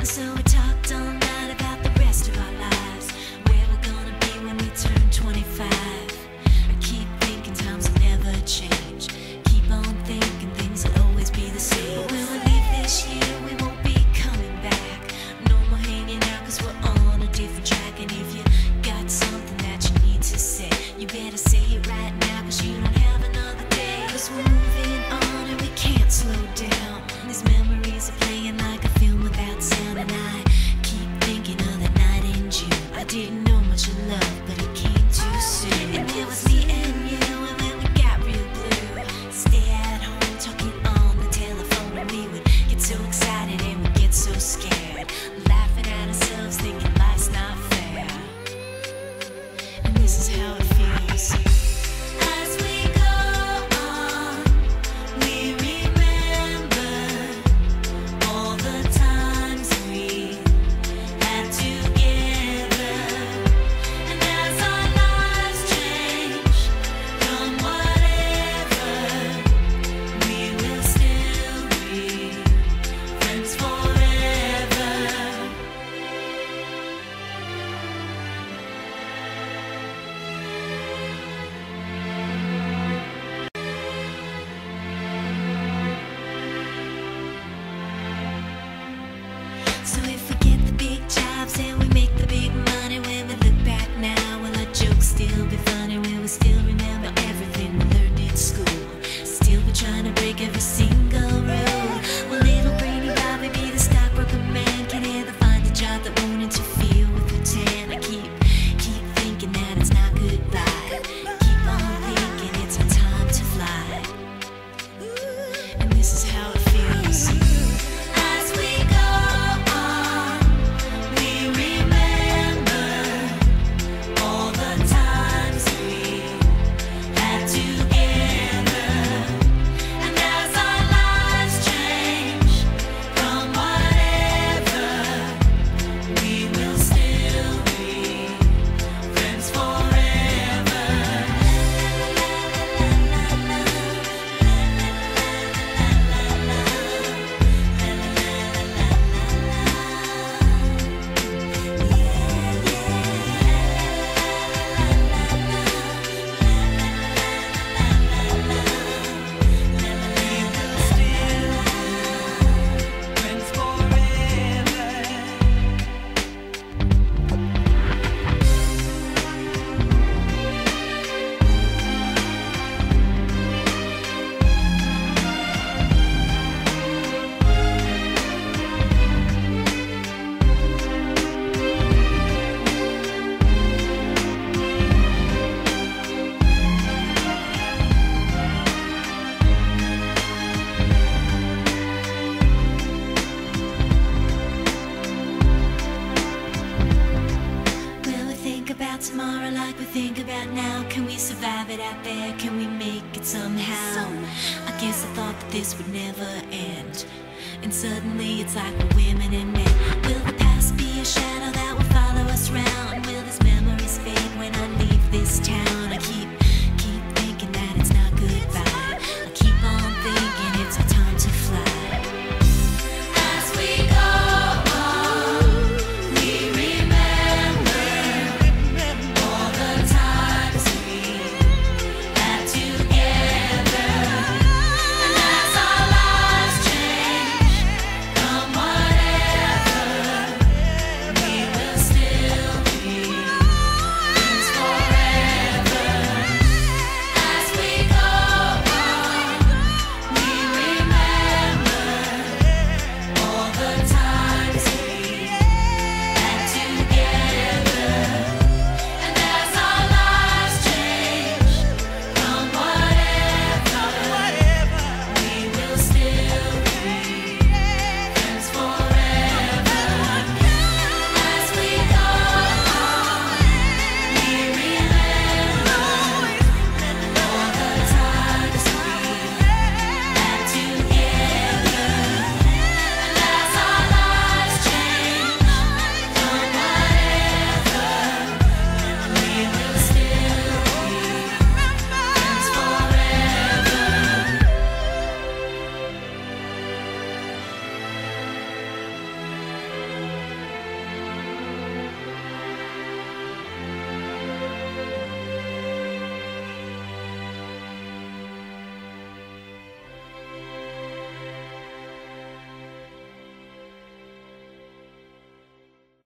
So we talked all night about the rest of our lives, where we're gonna be when we turn 25. I keep thinking times will never change. Keep on thinking things will always be the same. But when we leave this year, we won't be coming back. No more hanging out, cause we're on a different track. And if you got something that you need to say, you better say it right now, cause you don't have another day. Cause we're moving on and we can't slow down. These memories are playing like a film without sound. And I keep thinking of that night in June. I didn't know much of love, but it came too soon. And it was me and you, and then we got real blue. Stay at home talking on the telephone, and we would get so excited and we'd get so scared, laughing at ourselves, thinking life's not fair. And this is how it feels. As we go on, we remember all the times we had together. And as our lives change from whatever, we will still be friends forever. So if we get the big jobs and we make the big money, when we look back now, will our jokes still be funny? Will we still remember everything we learned in school? Still be trying to break every single rule? Will little brainy Bobby be the stockbroker man? Can he ever find a job that won't interfere with the tan? I keep thinking that it's not goodbye. Keep on thinking it's our time to fly. And this is how it feels. As we go on, we remember all the times we had together. And as our lives change from whatever, we will still be friends forever. Will we think about tomorrow like we think about now? Can we survive it out there? Can we make it somehow? I guess I thought that this would never end, and suddenly it's like we're women and men. Will the